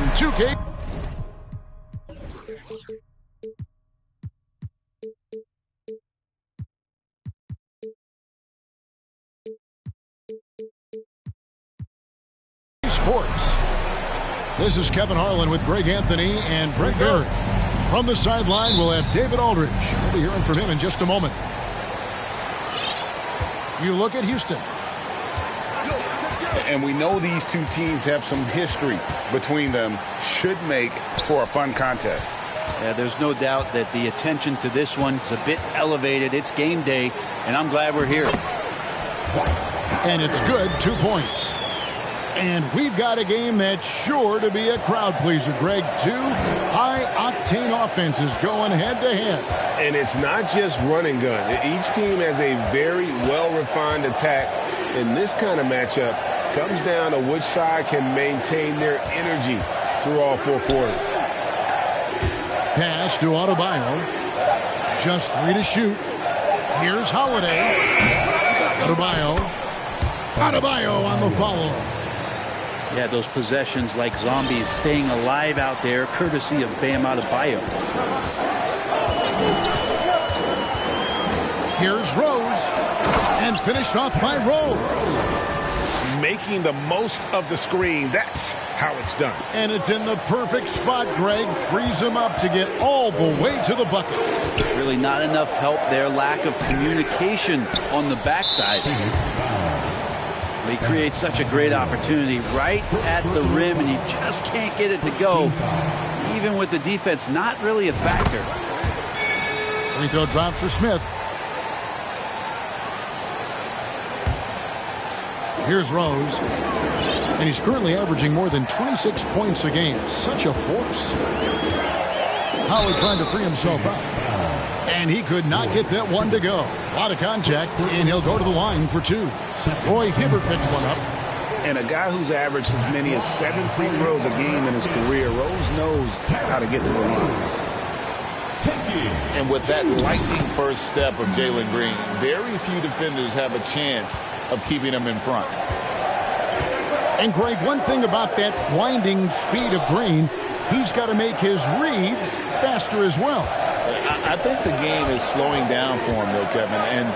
2K. Sports. This is Kevin Harlan with Greg Anthony and Brent Barry. From the sideline, we'll have David Aldridge. We'll be hearing from him in just a moment. You look at Houston. And we know these two teams have some history between them. Should make for a fun contest. Yeah, there's no doubt that the attention to this one is a bit elevated. It's game day, and I'm glad we're here. And it's good, 2 points. And we've got a game that's sure to be a crowd pleaser, Greg. 2 high-octane offenses going head-to-head. And it's not just run and gun. Each team has a very well-refined attack. And this kind of matchup comes down to which side can maintain their energy through all 4 quarters. Pass to Adebayo. Just 3 to shoot. Here's Holiday. Adebayo on the follow. Yeah, those possessions like zombies staying alive out there, courtesy of Bam Adebayo. Here's Rose, and finished off by Rose. Making the most of the screen, that's how it's done. And it's in the perfect spot, Greg. Frees him up to get all the way to the bucket. Really not enough help there, lack of communication on the backside. He creates such a great opportunity right at the rim, and he just can't get it to go. Even with the defense not really a factor. Free throw drop for Smith. Here's Rose. And he's currently averaging more than 26 points a game. Such a force. Howie trying to free himself up. And he could not get that one to go. A lot of contact, and he'll go to the line for 2. Roy Hibbert picks one up. And a guy who's averaged as many as 7 free throws a game in his career, Rose knows how to get to the line. And with that lightning first step of Jalen Green, very few defenders have a chance of keeping him in front. And Greg, one thing about that blinding speed of Green, he's got to make his reads faster as well. I think the game is slowing down for him, though, Kevin. And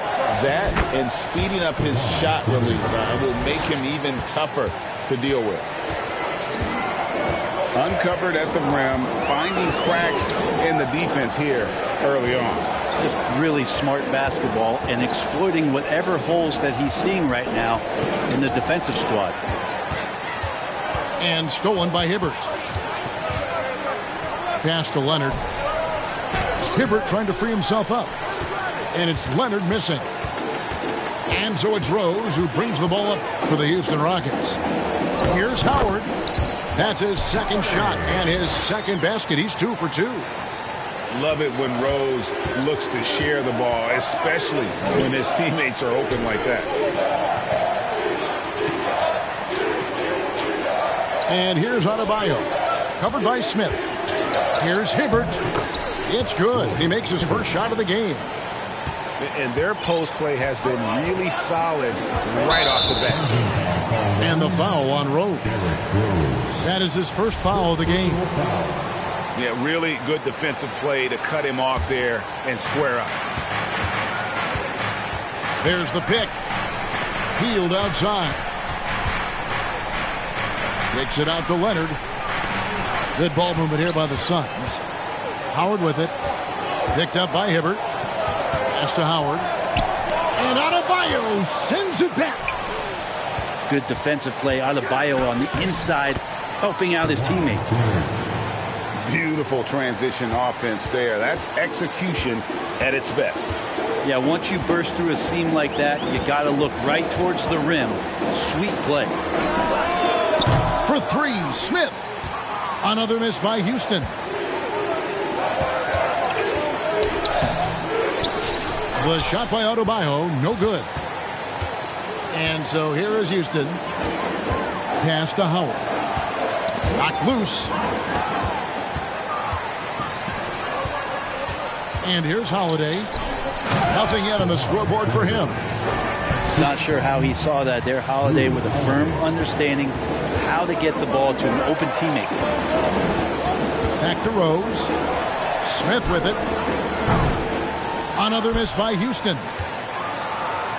that and speeding up his shot release will make him even tougher to deal with. Uncovered at the rim, finding cracks in the defense here early on. Just really smart basketball and exploiting whatever holes that he's seeing right now in the defensive squad. And stolen by Hibbert. Pass to Leonard. Hibbert trying to free himself up. And it's Leonard missing. And so it's Rose who brings the ball up for the Houston Rockets. Here's Howard. That's his second shot and his second basket. He's 2 for 2. Love it when Rose looks to share the ball, especially when his teammates are open like that. And here's Adebayo. Covered by Smith. Here's Hibbert. It's good. He makes his first shot of the game. And their post play has been really solid right off the bat. And the foul on Rose. That is his first foul of the game. Yeah, really good defensive play to cut him off there and square up. There's the pick. Peeled outside. Takes it out to Leonard. Good ball movement here by the Suns. Howard with it. Picked up by Hibbert. Pass to Howard. And Adebayo sends it back. Good defensive play. Adebayo on the inside, helping out his teammates. Beautiful transition offense there. That's execution at its best. Yeah, once you burst through a seam like that, you got to look right towards the rim. Sweet play. For 3, Smith. Another miss by Houston. The shot by Adebayo, no good. And so here is Houston. Pass to Howard. Knocked loose. And here's Holiday. Nothing yet on the scoreboard for him. Not sure how he saw that there. Holiday with a firm understanding how to get the ball to an open teammate. Back to Rose. Smith with it. Another miss by Houston.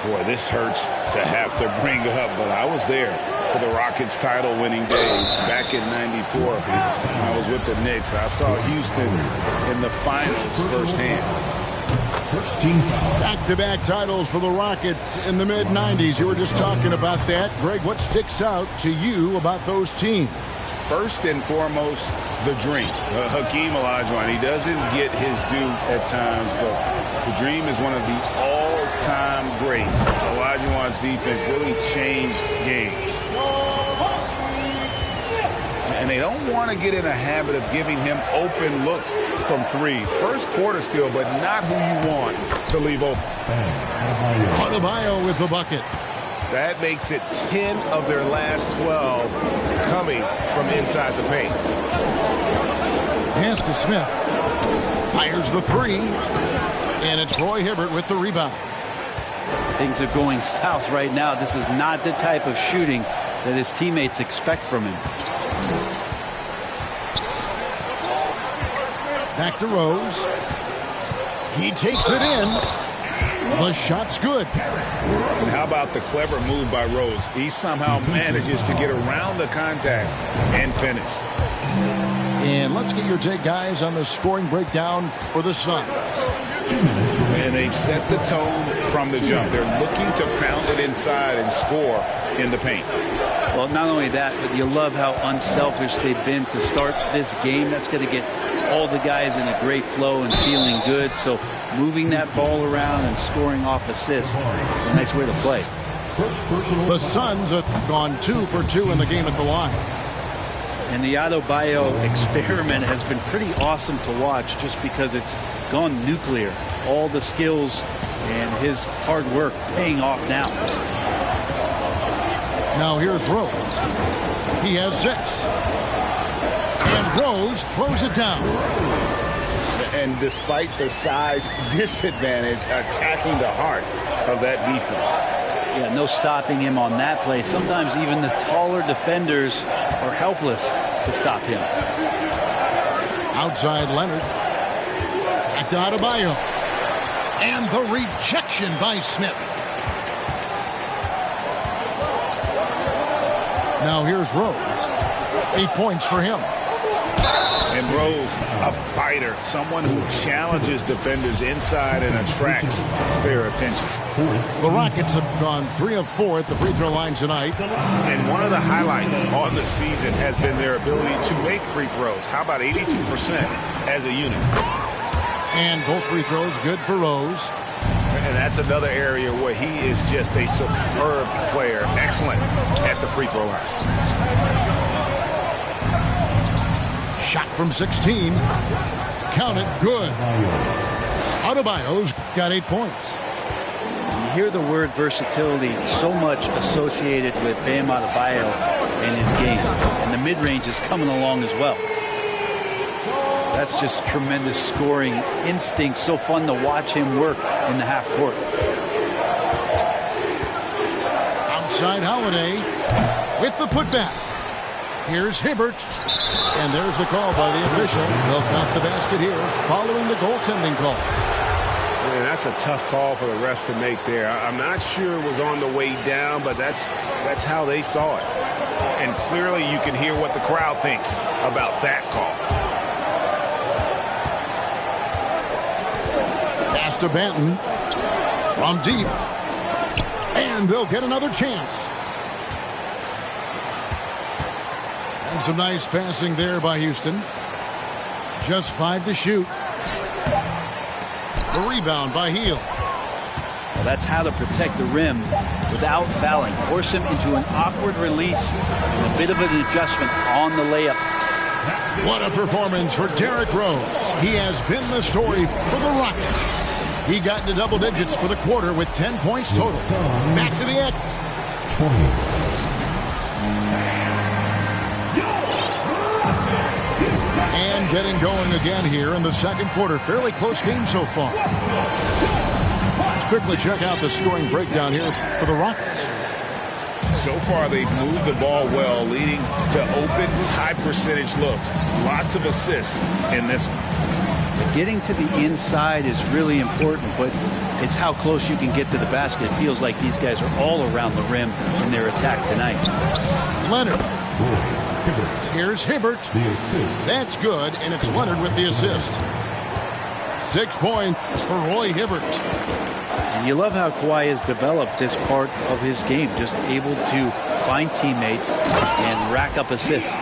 Boy, this hurts to have to bring up, but I was there for the Rockets title-winning days back in '94. I was with the Knicks. I saw Houston in the finals firsthand. Back-to-back titles for the Rockets in the mid-'90s. You were just talking about that. Greg, what sticks out to you about those teams? First and foremost, the dream. Hakeem Olajuwon, he doesn't get his due at times, but the dream is one of the all-time greats. Olajuwon's defense really changed games. And they don't want to get in a habit of giving him open looks from three. First quarter still, but not who you want to leave open. Adebayo with the bucket. That makes it 10 of their last 12 coming from inside the paint. Pass to Smith. Fires the three. And it's Roy Hibbert with the rebound. Things are going south right now. This is not the type of shooting that his teammates expect from him. Back to Rose. He takes it in. The shot's good. And how about the clever move by Rose? He somehow manages to get around the contact and finish. And let's get your take, guys, on the scoring breakdown for the Suns. And they've set the tone from the jump. They're looking to pound it inside and score in the paint. Well, not only that, but you love how unselfish they've been to start this game. That's going to get all the guys in a great flow and feeling good. So moving that ball around and scoring off assists, it's a nice way to play. The Suns have gone 2 for 2 in the game at the line. And the Adebayo experiment has been pretty awesome to watch just because it's gone nuclear. All the skills and his hard work paying off now. Now here's Rose. He has 6. And Rose throws it down. And despite the size disadvantage, attacking the heart of that defense. Yeah, no stopping him on that play. Sometimes even the taller defenders are helpless to stop him. Outside Leonard. Back to Adebayo. And the rejection by Smith. Now here's Rose. 8 points for him. And Rose, a fighter, someone who challenges defenders inside and attracts their attention. The Rockets have gone 3 of 4 at the free throw line tonight. And one of the highlights on the season has been their ability to make free throws. How about 82% as a unit? And both free throws good for Rose. And that's another area where he is just a superb player. Excellent at the free throw line. Shot from 16. Count it, good. Adebayo's got 8 points. You hear the word versatility so much associated with Bam Adebayo and his game. And the mid-range is coming along as well. That's just tremendous scoring instinct. So fun to watch him work in the half court. Outside Holiday with the putback. Here's Hibbert. And there's the call by the official. They'll count the basket here following the goaltending call. Man, that's a tough call for the refs to make there. I'm not sure it was on the way down, but that's how they saw it. And clearly you can hear what the crowd thinks about that call. Pass to Banton from deep. And they'll get another chance. And some nice passing there by Houston. Just 5 to shoot. The rebound by Hield. Well, that's how to protect the rim without fouling. Force him into an awkward release and a bit of an adjustment on the layup. What a performance for Derrick Rose. He has been the story for the Rockets. He got into double digits for the quarter with 10 points total. Back to the edge. And getting going again here in the second quarter. Fairly close game so far. Let's quickly check out the scoring breakdown here for the Rockets. So far, they've moved the ball well, leading to open, high-percentage looks. Lots of assists in this one. Getting to the inside is really important, but it's how close you can get to the basket. It feels like these guys are all around the rim in their attack tonight. Leonard. Here's Hibbert. That's good, and it's Leonard with the assist. 6 points for Roy Hibbert. And you love how Kawhi has developed this part of his game, just able to find teammates and rack up assists.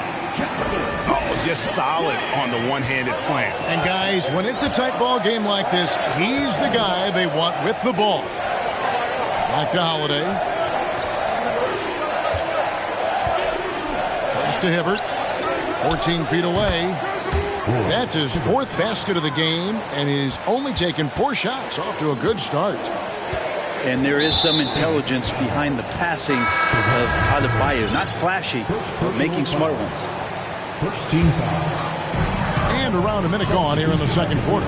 Oh, just solid on the one-handed slam. And guys, when it's a tight ball game like this, he's the guy they want with the ball. Back to Holiday. Pass to Hibbert. 14 feet away. That's his 4th basket of the game, and he's only taken 4 shots. Off to a good start. And there is some intelligence behind the passing of Adebayo. Not flashy, but making smart ones. First team foul. And around a minute gone here in the second quarter.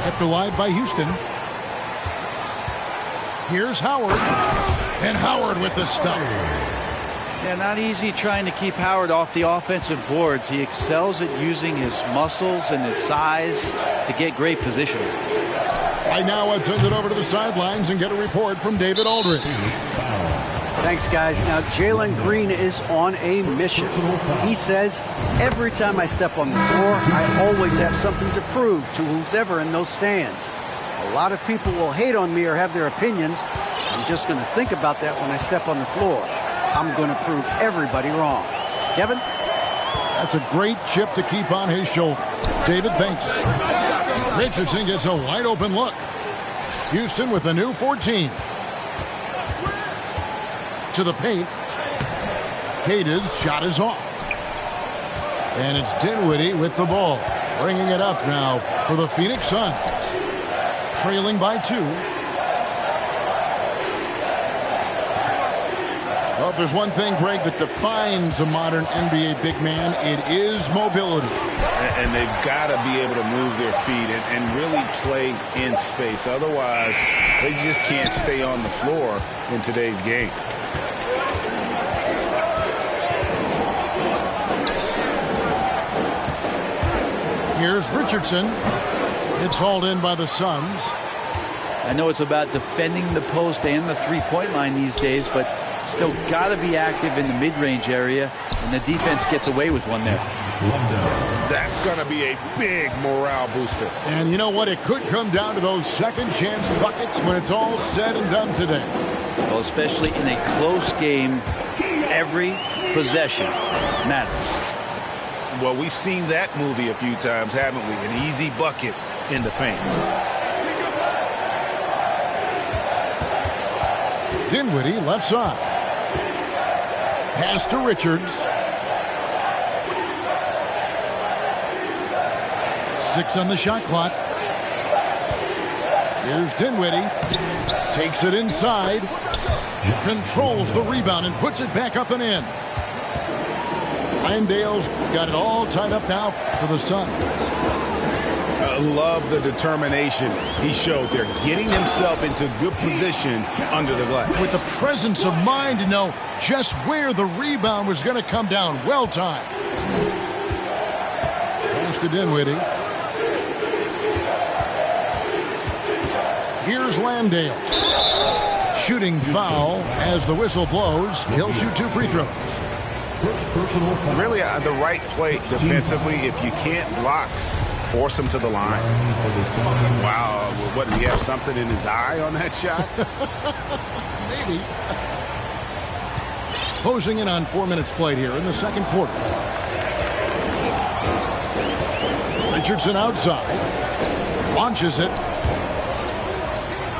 Kept alive by Houston. Here's Howard. And Howard with the stuff. Yeah, not easy trying to keep Howard off the offensive boards. He excels at using his muscles and his size to get great positioning. Right now, let's send it over to the sidelines and get a report from David Aldridge. Thanks, guys. Now, Jalen Green is on a mission. He says, every time I step on the floor, I always have something to prove to who's ever in those stands. A lot of people will hate on me or have their opinions. I'm just going to think about that when I step on the floor. I'm going to prove everybody wrong. Kevin? That's a great chip to keep on his shoulder. David, thanks. Richardson gets a wide open look. Houston with a new 14. To the paint. Cade's shot is off. And it's Dinwiddie with the ball. Bringing it up now for the Phoenix Suns. Trailing by 2. Well, if there's one thing, Greg, that defines a modern NBA big man, it is mobility. And they've got to be able to move their feet and really play in space. Otherwise, they just can't stay on the floor in today's game. Here's Richardson. It's hauled in by the Suns. I know it's about defending the post and the three-point line these days, but still got to be active in the mid-range area, and the defense gets away with one there. That's going to be a big morale booster. And you know what? It could come down to those second-chance buckets when it's all said and done today. Well, especially in a close game, every possession matters. Well, we've seen that movie a few times, haven't we? An easy bucket in the paint. Dinwiddie, left side. Pass to Richards. 6 on the shot clock. Here's Dinwiddie. Takes it inside. Controls the rebound and puts it back up and in. Landale's got it all tied up now for the Suns. Love the determination he showed there, getting himself into good position under the glass. With the presence of mind to know just where the rebound was going to come down. Well timed. Pass to Dinwiddie. Here's Landale. Shooting foul as the whistle blows. He'll shoot 2 free throws. Really the right play defensively. If you can't block, force him to the line. Wow, what, did he have something in his eye on that shot? Maybe. Closing in on 4 minutes played here in the second quarter. Richardson outside. Launches it.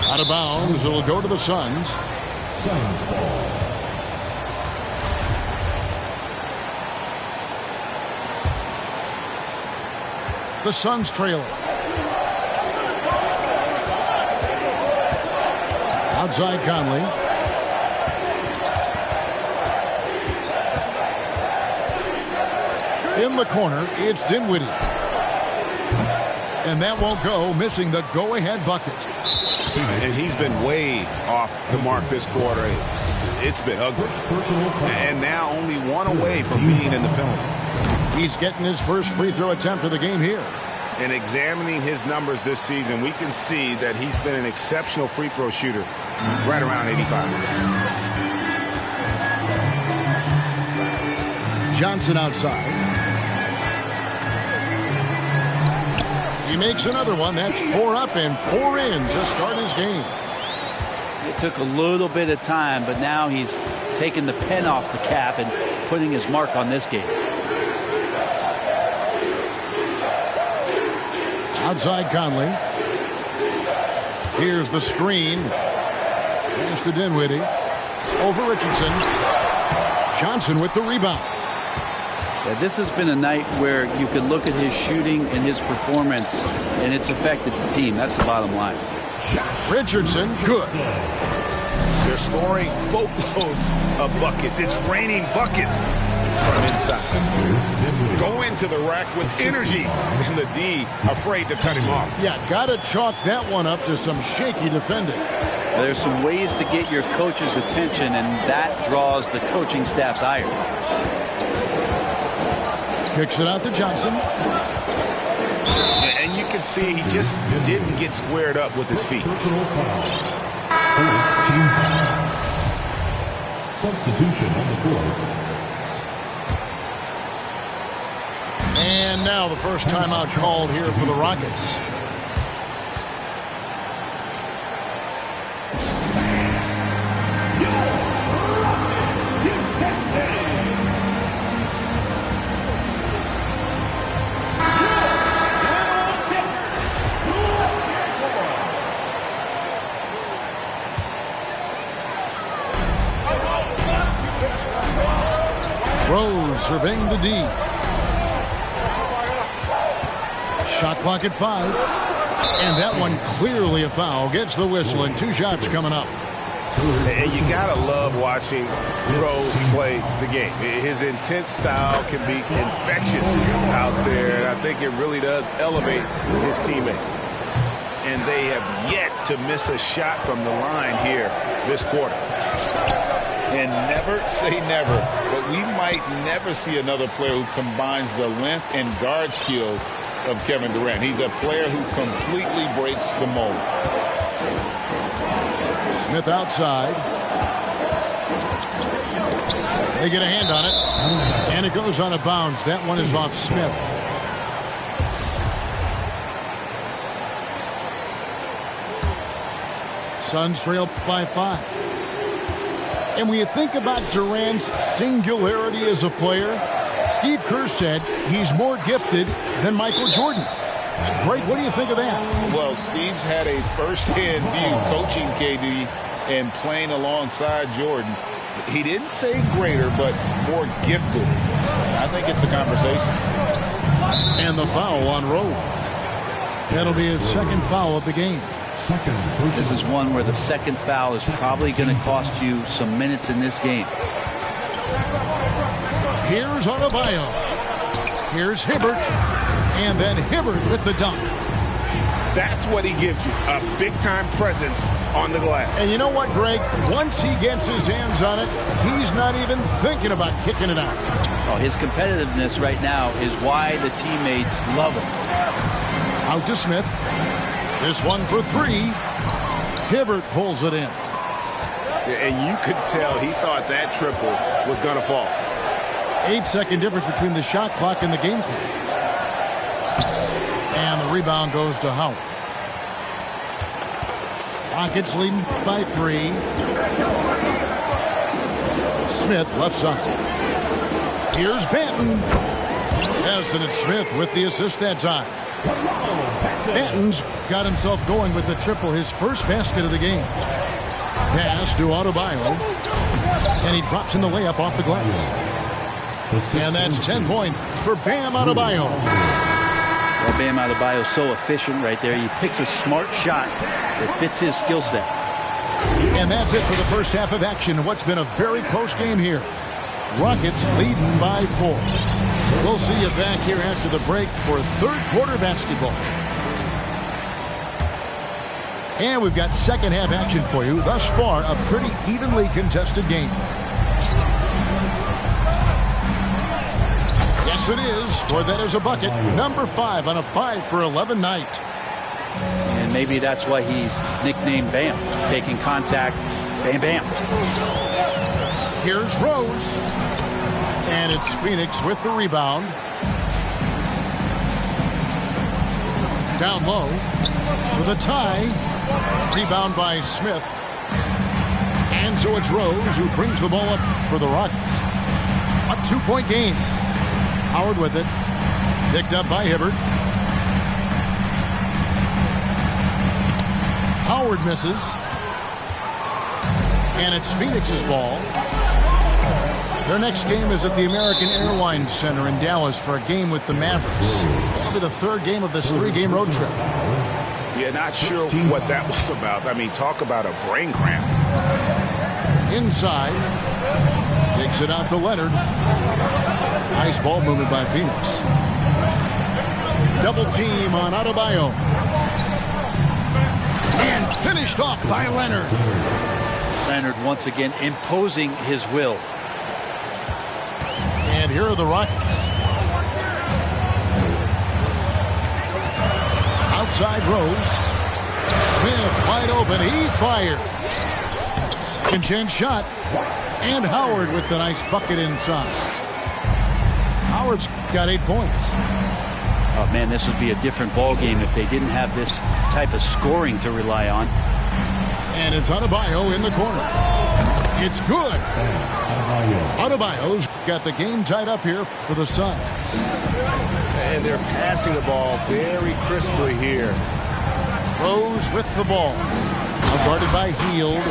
Out of bounds. It'll go to the Suns. Suns ball. The Suns trailing. Outside Conley. In the corner, it's Dinwiddie. And that won't go, missing the go-ahead bucket. And he's been way off the mark this quarter. It's been ugly. And now only one away from being in the penalty. He's getting his first free throw attempt of the game here. And examining his numbers this season, we can see that he's been an exceptional free throw shooter, right around 85. Johnson outside. He makes another one. That's 4 up and 4 in to start his game. It took a little bit of time, but now he's taking the pen off the cap and putting his mark on this game. Outside Conley. Here's the screen. Pass to Dinwiddie. Over Richardson. Johnson with the rebound. Yeah, this has been a night where you could look at his shooting and his performance, and it's affected the team. That's the bottom line. Richardson, good. They're scoring boatloads of buckets. It's raining buckets from inside. Go into the rack with energy, and the D afraid to cut him off. Yeah, got to chalk that one up to some shaky defending. There's some ways to get your coach's attention, and that draws the coaching staff's ire. Kicks it out to Johnson. And you can see he just didn't get squared up with his feet. Substitution on the court. And now the first timeout called here for the Rockets. Rose surveying the D. Shot clock at 5. And that one clearly a foul. Gets the whistle and 2 shots coming up. And you gotta love watching Rose play the game. His intense style can be infectious out there, and I think it really does elevate his teammates. And they have yet to miss a shot from the line here this quarter. And never say never, but we might never see another player who combines the length and guard skills of Kevin Durant. He's a player who completely breaks the mold. Smith outside. They get a hand on it. And it goes on a bounce. That one is off Smith. Suns trail by 5. And when you think about Durant's singularity as a player, Steve Kerr said he's more gifted than Michael Jordan. Greg, what do you think of that? Well, Steve's had a first-hand view coaching KD and playing alongside Jordan. He didn't say greater, but more gifted. I think it's a conversation. And the foul on Rose. That'll be his second foul of the game. This is one where the second foul is probably going to cost you some minutes in this game. Here's Adebayo. Here's Hibbert. And then Hibbert with the dunk. That's what he gives you, a big-time presence on the glass. And you know what, Greg? Once he gets his hands on it, he's not even thinking about kicking it out. Oh, his competitiveness right now is why the teammates love him. Out to Smith. This one for 3. Hibbert pulls it in. And you could tell he thought that triple was going to fall. 8-second difference between the shot clock and the game clock. And the rebound goes to Howard. Rockets leading by 3. Smith left side. Here's Banton. Yes, and it's Smith with the assist that time. Banton's got himself going with the triple, his first basket of the game. Pass to Adebayo. And he drops in the layup off the glass. And that's 10 points for Bam Adebayo. Well, Bam Adebayo so efficient right there. He picks a smart shot that fits his skill set. And that's it for the first half of action. What's been a very close game here. Rockets leading by 4. We'll see you back here after the break for third quarter basketball. And we've got second half action for you. Thus far, a pretty evenly contested game. Yes, it is. Scored that as a bucket. Number 5 on a 5 for 11 night. And maybe that's why he's nicknamed Bam. Taking contact, bam, bam. Here's Rose. And it's Phoenix with the rebound. Down low for the tie. Rebound by Smith. And so it's Rose who brings the ball up for the Rockets. A 2-point game. Howard with it. Picked up by Hibbert. Howard misses. And it's Phoenix's ball. Their next game is at the American Airlines Center in Dallas for a game with the Mavericks. It'll be the third game of this 3-game road trip. Yeah, not sure what that was about. I mean, talk about a brain cramp. Inside. Kicks it out to Leonard. Nice ball movement by Phoenix. Double team on Adebayo. And finished off by Leonard. Leonard once again imposing his will. And here are the Rockets. Outside Rose. Smith wide open. He fires. Second chance shot. And Howard with the nice bucket inside. Howard's got 8 points. Oh, man, this would be a different ball game if they didn't have this type of scoring to rely on. And it's Adebayo in the corner. It's good. Adebayo's got the game tied up here for the Suns. And they're passing the ball very crisply here. Rose with the ball. Guarded by Hield.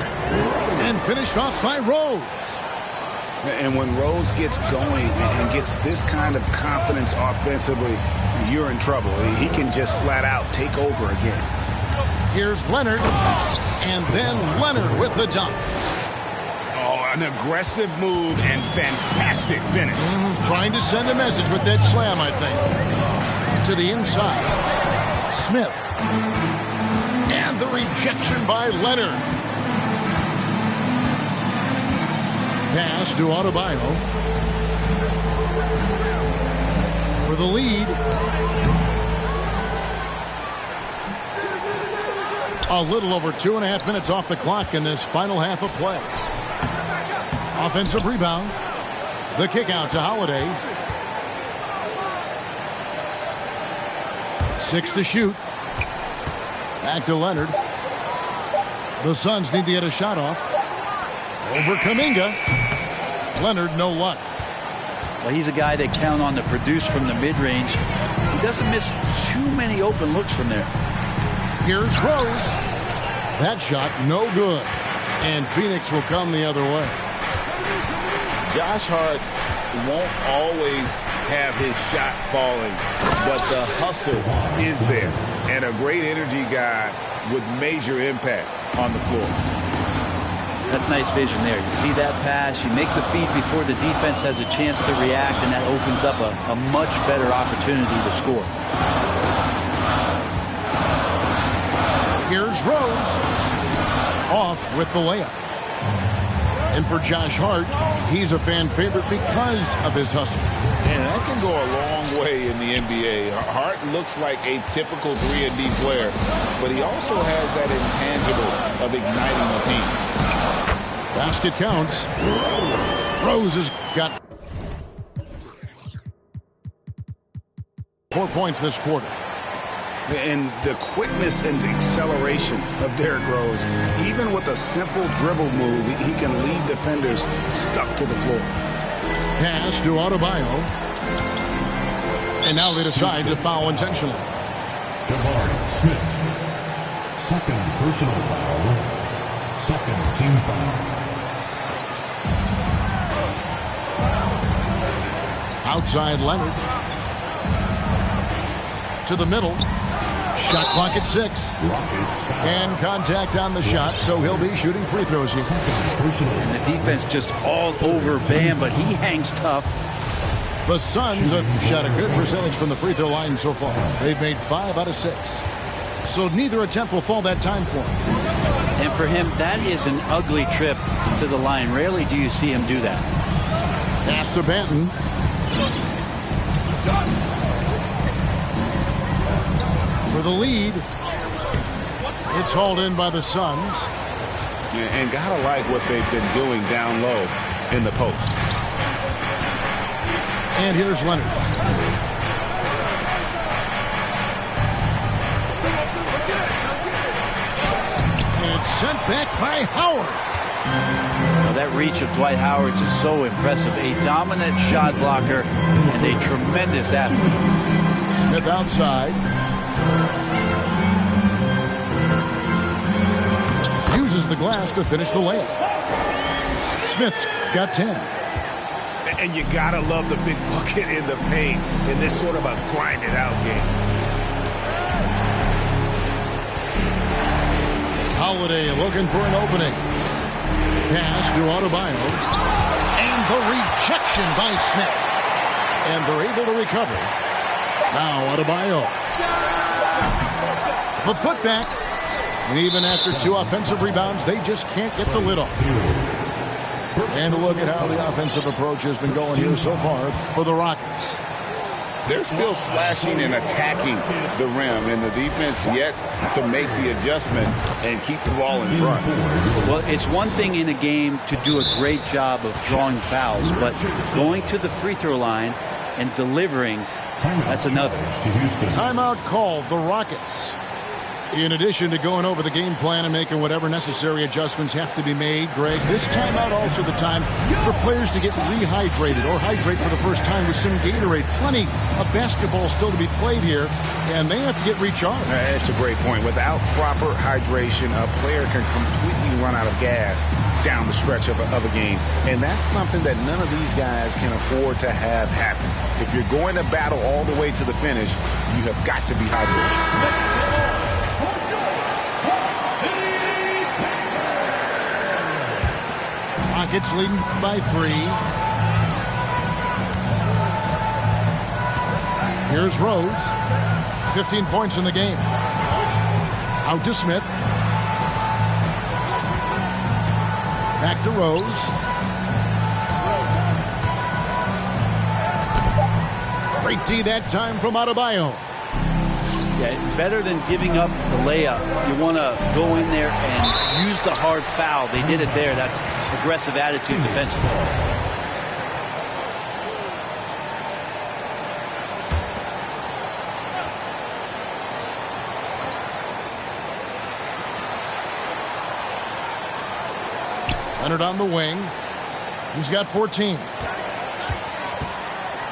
And finished off by Rose. And when Rose gets going and gets this kind of confidence offensively, you're in trouble. He can just flat out take over again. Here's Leonard. And then Leonard with the dunk. Oh, an aggressive move and fantastic finish. Trying to send a message with that slam, I think. To the inside. Smith. And the rejection by Leonard. Pass to Adebayo. For the lead. A little over 2.5 minutes off the clock in this final half of play. Offensive rebound. The kick out to Holiday. 6 to shoot. Back to Leonard. The Suns need to get a shot off. Over Kuminga. Leonard, no luck. Well, he's a guy they count on to produce from the mid-range. He doesn't miss too many open looks from there. Here's Rose. That shot, no good. And Phoenix will come the other way. Josh Hart won't always have his shot falling, but the hustle is there. And a great energy guy with major impact on the floor. That's nice vision there. You see that pass, you make the feed before the defense has a chance to react, and that opens up a much better opportunity to score. Here's Rose. Off with the layup. And for Josh Hart, he's a fan favorite because of his hustle. And that can go a long way in the NBA. Hart looks like a typical 3-and-D player, but he also has that intangible of igniting the team. Basket counts. Rose has got 4 points this quarter. And the quickness and acceleration of Derrick Rose, even with a simple dribble move, he can lead defenders stuck to the floor. Pass to Adebayo. And now they decide to foul intentionally. Jabari Smith. Second personal foul. Second team foul. Outside Leonard. To the middle. Shot clock at 6. And contact on the shot, so he'll be shooting free throws here. And the defense just all over Bam, but he hangs tough. The Suns have shot a good percentage from the free throw line so far. They've made 5 out of 6. so neither attempt will fall that time for him. And for him, that is an ugly trip to the line. Rarely do you see him do that. Pass to Banton. For the lead. It's hauled in by the Suns. And gotta like what they've been doing down low in the post. And here's Leonard. And it's sent back by Howard. Now that reach of Dwight Howard is so impressive. A dominant shot blocker and a tremendous athlete. Smith outside. Uses the glass to finish the layup. Smith's got 10. And you gotta love the big bucket in the paint in this sort of a grinded out game. Holiday looking for an opening. Pass to Adebayo. And the rejection by Smith. And they're able to recover. Now Adebayo. The putback. And even after 2 offensive rebounds, they just can't get the lid off. And look at how the offensive approach has been going here so far for the Rockets. They're still slashing and attacking the rim, and the defense yet to make the adjustment and keep the ball in front. Well, it's one thing in a game to do a great job of drawing fouls, but going to the free throw line and delivering, that's another. Timeout called, the Rockets. In addition to going over the game plan and making whatever necessary adjustments have to be made, Greg, this timeout also the time for players to get rehydrated or hydrate for the first time with some Gatorade. Plenty of basketball still to be played here, and they have to get recharged. That's a great point. Without proper hydration, a player can completely run out of gas down the stretch of a game. And that's something that none of these guys can afford to have happen. If you're going to battle all the way to the finish, you have got to be hydrated. Rockets leading by 3. Here's Rose. 15 points in the game. Out to Smith. Back to Rose. Great D that time from Adebayo. Yeah, better than giving up the layup. You want to go in there and use the hard foul. They did it there. That's aggressive attitude defensively. Leonard on the wing. He's got 14.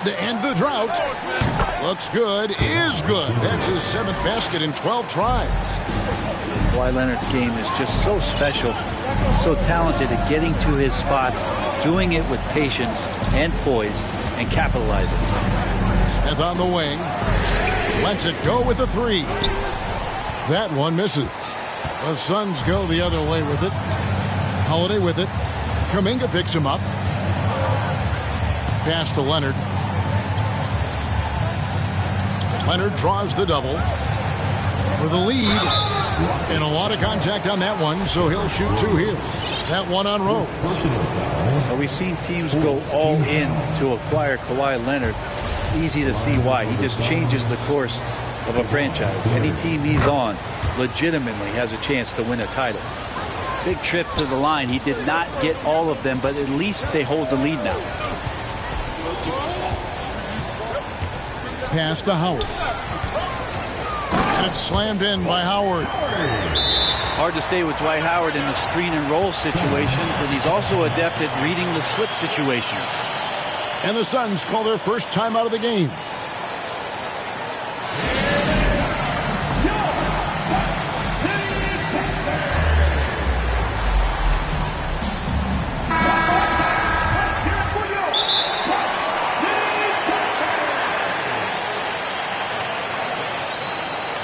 To end the drought. Looks good. Is good. That's his 7th basket in 12 tries. Kawhi Leonard's game is just so special. So talented at getting to his spots, doing it with patience and poise, and capitalizing. Smith on the wing. Lets it go with the 3. That one misses. The Suns go the other way with it. Holiday with it. Kuminga picks him up. Pass to Leonard. Leonard draws the double for the lead. And a lot of contact on that one, so he'll shoot 2 here. That one on Rose. Well, we've seen teams go all in to acquire Kawhi Leonard. Easy to see why. He just changes the course of a franchise. Any team he's on legitimately has a chance to win a title. Big trip to the line. He did not get all of them, but at least they hold the lead now. Pass to Howard. And it's slammed in by Howard. Hard to stay with Dwight Howard in the screen and roll situations, and he's also adept at reading the slip situations. And the Suns call their first time out of the game.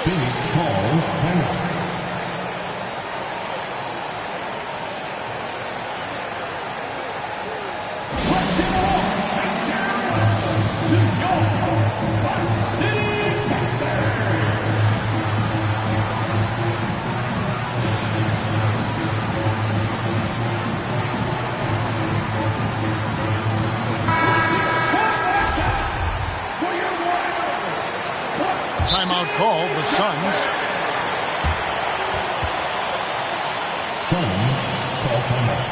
Phoenix calls timeout. timeout call, the Suns. Suns call timeout.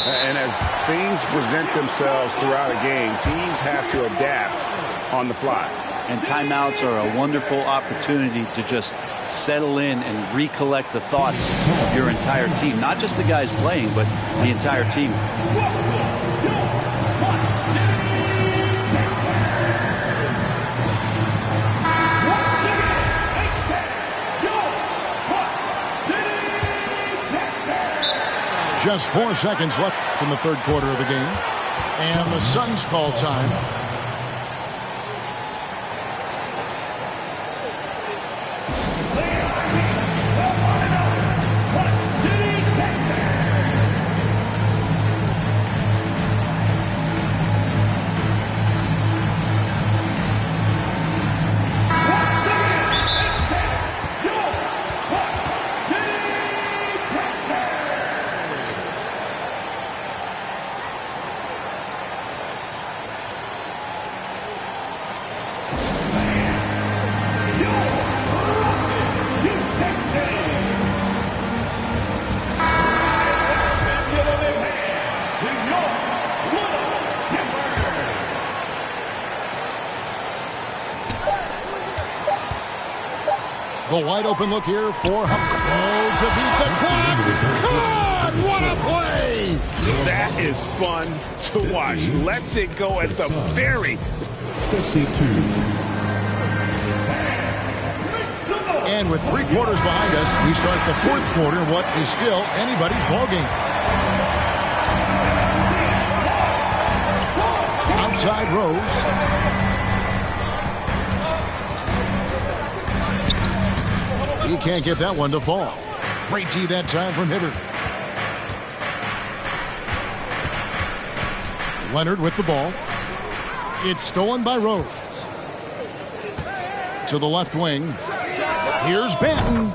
And as things present themselves throughout a game, teams have to adapt on the fly. And timeouts are a wonderful opportunity to just settle in and recollect the thoughts of your entire team. Not just the guys playing, but the entire team. Just 4 seconds left in the third quarter of the game. And the Suns call time. The wide open look here for Humphrey. Oh, to beat the clock. God, what a play! That is fun to watch. Lets it go at the very. 52. And with 3 quarters behind us, we start the fourth quarter in what is still anybody's ballgame. Outside Rose. He can't get that one to fall. Great D that time from Hibbert. Leonard with the ball. It's stolen by Rose. To the left wing. Here's Banton.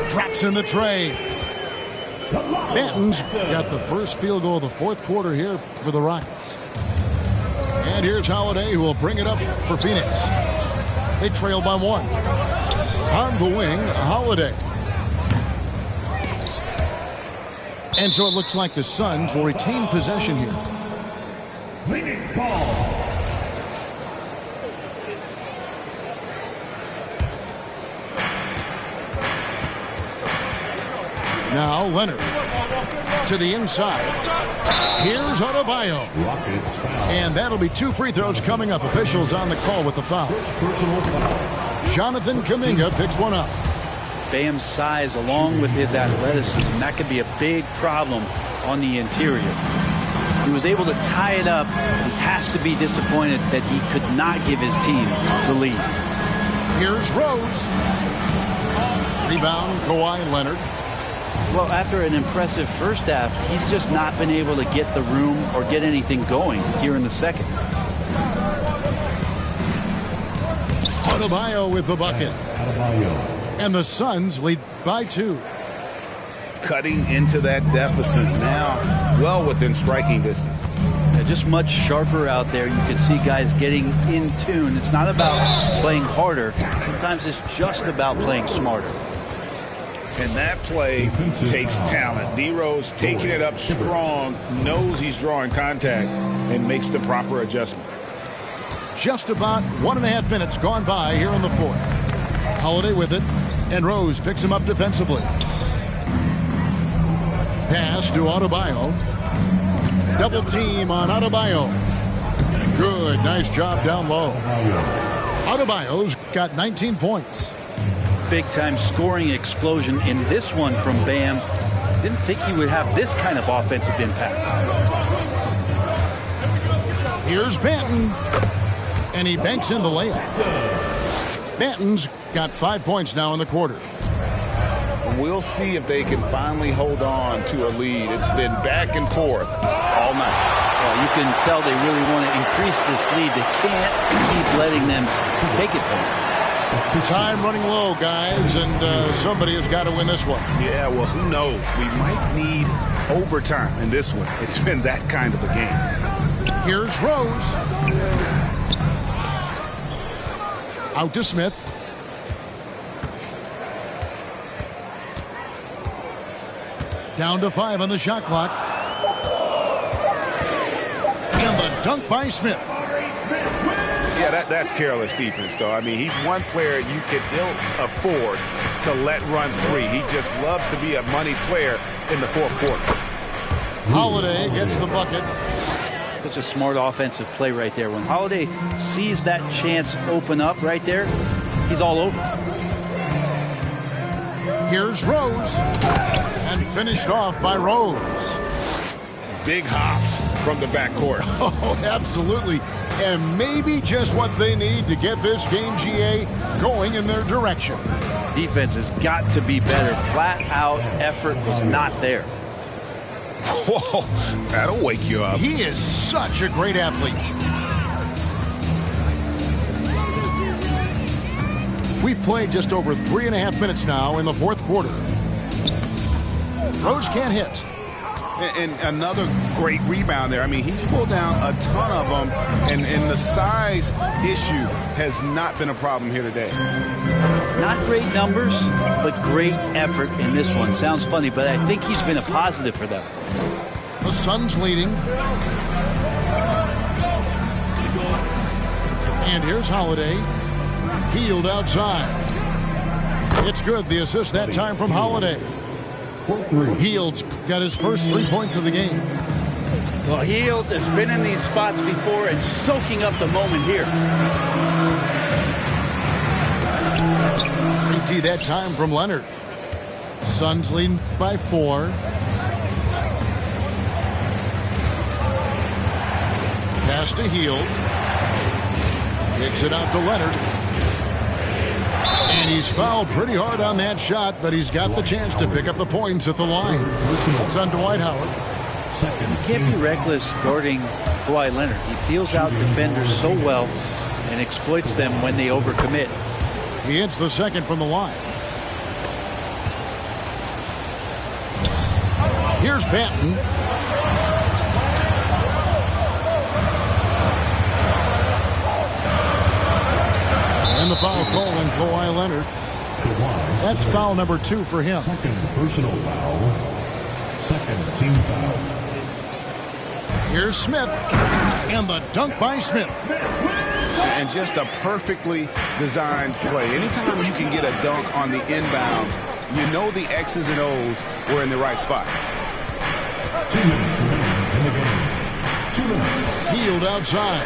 Drops in the tray. Banton's got the first field goal of the fourth quarter here for the Rockets. And here's Holiday, who will bring it up for Phoenix. They trail by 1. On the wing, Holiday. And so it looks like the Suns will retain possession here. Phoenix ball. Now Leonard to the inside. Here's Adebayo. Rockets foul. And that'll be 2 free throws coming up. Officials on the call with the foul. Personal foul. Jonathan Kuminga picks one up. Bam's size along with his athleticism, that could be a big problem on the interior. He was able to tie it up. He has to be disappointed that he could not give his team the lead. Here's Rose. Rebound, Kawhi Leonard. Well, after an impressive first half, he's just not been able to get the room or get anything going here in the second. Adebayo with the bucket. And the Suns lead by 2. Cutting into that deficit now, well within striking distance. Yeah, just much sharper out there. You can see guys getting in tune. It's not about playing harder. Sometimes it's just about playing smarter. And that play takes talent. D-Rose taking it up strong, knows he's drawing contact, and makes the proper adjustment. Just about 1.5 minutes gone by here in the fourth. Holiday with it, and Rose picks him up defensively. Pass to Adebayo. Double team on Adebayo. Good, nice job down low. Adebayo's got 19 points. Big-time scoring explosion in this one from Bam. Didn't think he would have this kind of offensive impact. Here's Banton. And he banks in the layup. Banton's got 5 points now in the quarter. We'll see if they can finally hold on to a lead. It's been back and forth all night. Well, you can tell they really want to increase this lead. They can't keep letting them take it from them. Time running low, guys, and somebody has got to win this one. Yeah, well, who knows? We might need overtime in this one. It's been that kind of a game. Here's Rose. Out to Smith. Down to 5 on the shot clock. And the dunk by Smith. Yeah, that's careless defense, though. I mean, he's one player you could ill afford to let run free. He just loves to be a money player in the fourth quarter. Holiday gets the bucket. Such a smart offensive play right there. When Holiday sees that chance open up right there, he's all over. Here's Rose. And finished off by Rose. Big hops from the backcourt. Oh, absolutely. And maybe just what they need to get this game, GA, going in their direction. Defense has got to be better. Flat out effort was not there. Whoa, that'll wake you up. He is such a great athlete. We've played just over 3.5 minutes now in the fourth quarter. Rose can't hit. And another great rebound there. I mean, he's pulled down a ton of them, and the size issue has not been a problem here today. Not great numbers, but great effort in this one. Sounds funny, but I think he's been a positive for them. The Suns leading. And here's Holiday. Hield outside. It's good. The assist that time from Holiday. Hield's got his first 3 points of the game. Well, Hield has been in these spots before and soaking up the moment here. AT that time from Leonard. Suns leading by 4. Pass to Hield. Kicks it out to Leonard. And he's fouled pretty hard on that shot, but he's got the chance to pick up the points at the line. It's on Dwight Howard. You can't be reckless guarding Kawhi Leonard. He feels out defenders so well and exploits them when they overcommit. He hits the second from the line. Here's Banton. And the foul call on Kawhi Leonard. That's foul number 2 for him. Second personal foul. Second team foul. Here's Smith. And the dunk by Smith. And just a perfectly designed play. Anytime you can get a dunk on the inbounds, you know the X's and O's were in the right spot. 2 minutes remaining in the game. 2 minutes. Hield outside.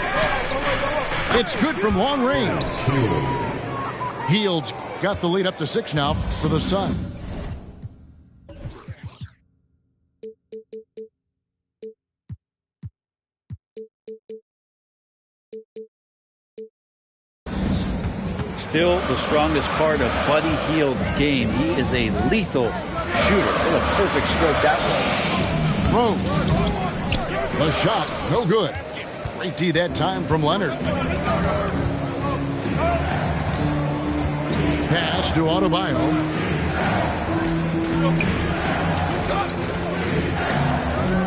It's good from long range. Hield's got the lead up to 6 now for the Sun. Still the strongest part of Buddy Hield's game. He is a lethal shooter. What a perfect stroke that was. Rose. The shot, no good. Great D that time from Leonard. Pass to Adebayo.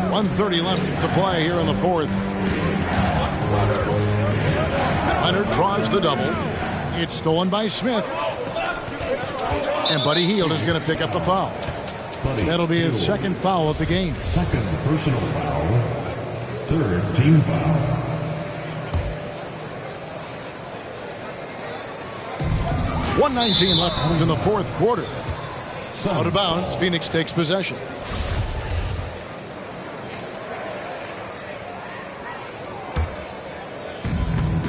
.130 left to play here in the fourth. Leonard draws the double. It's stolen by Smith. And Buddy Hield is going to pick up the foul. That'll be his second foul of the game. Second personal foul. Third team foul. .119 left in the fourth quarter. Out of bounds, Phoenix takes possession.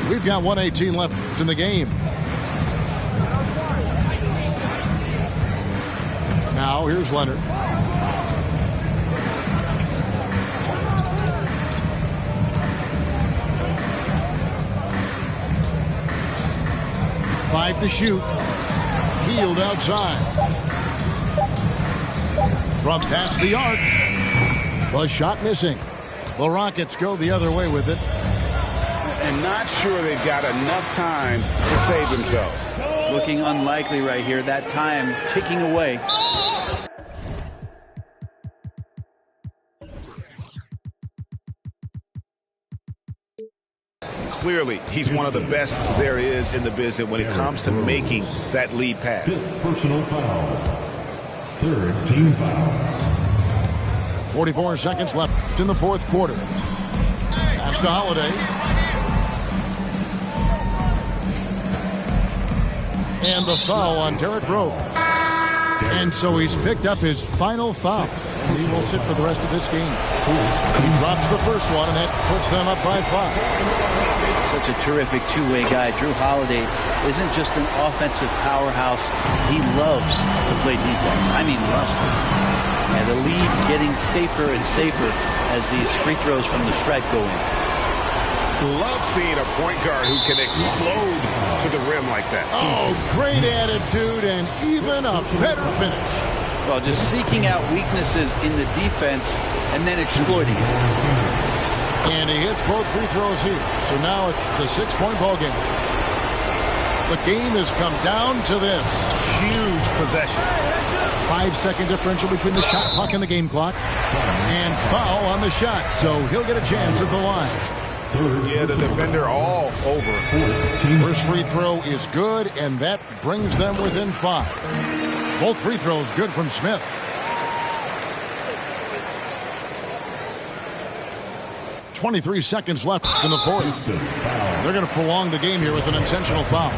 We've got 1:18 left in the game. Now here's Leonard. Five to shoot. Hield outside. From past the arc. The shot missing. The Rockets go the other way with it. And not sure they've got enough time to save themselves. Looking unlikely right here. That time ticking away. Clearly, he's one of the best there is in the business when it comes to making that lead pass. Fifth personal foul. Third team foul. 44 seconds left in the fourth quarter. Pass to Holiday. And the foul on Derrick Rose. And so he's picked up his final foul. And he will sit for the rest of this game. He drops the first one, and that puts them up by 5. Such a terrific two-way guy. Jrue Holiday isn't just an offensive powerhouse. He loves to play defense. I mean, loves it. And the lead getting safer and safer as these free throws from the stripe go in. Love seeing a point guard who can explode to the rim like that. Oh, great attitude and even a better finish. Well, just seeking out weaknesses in the defense and then exploiting it. And he hits both free throws here. So now it's a 6-point ball game. The game has come down to this. Huge possession. 5-second differential between the shot clock and the game clock. And foul on the shot. So he'll get a chance at the line. Yeah, the defender all over. First free throw is good, and that brings them within 5. Both free throws good from Smith. .23 seconds left in the fourth. They're going to prolong the game here with an intentional foul.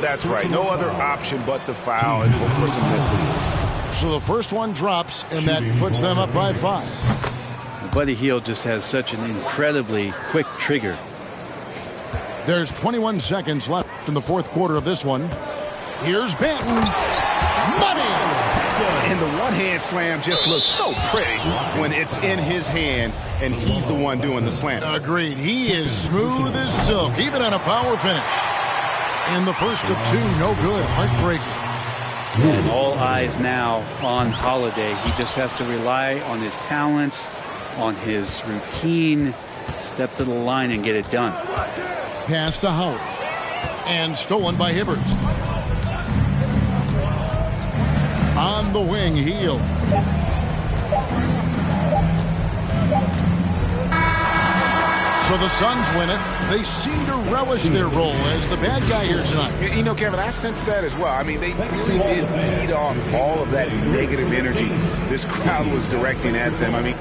That's right. No other option but to foul and hope for some misses. So the first one drops, and that puts them up by 5. Buddy Hield just has such an incredibly quick trigger. There's 21 seconds left in the fourth quarter of this one. Here's Banton. Money! And the one-hand slam just looks so pretty when it's in his hand and he's the one doing the slam. Agreed. He is smooth as silk, even on a power finish. In the first of 2, no good. Heartbreaking. And all eyes now on Holiday. He just has to rely on his talents, on his routine, step to the line and get it done. Pass to Howard. And stolen by Hibbert. On the wing, Hield. So the Suns win it. They seem to relish their role as the bad guy here tonight. You know, Kevin, I sense that as well. I mean, they really did feed off all of that negative energy this crowd was directing at them. I mean,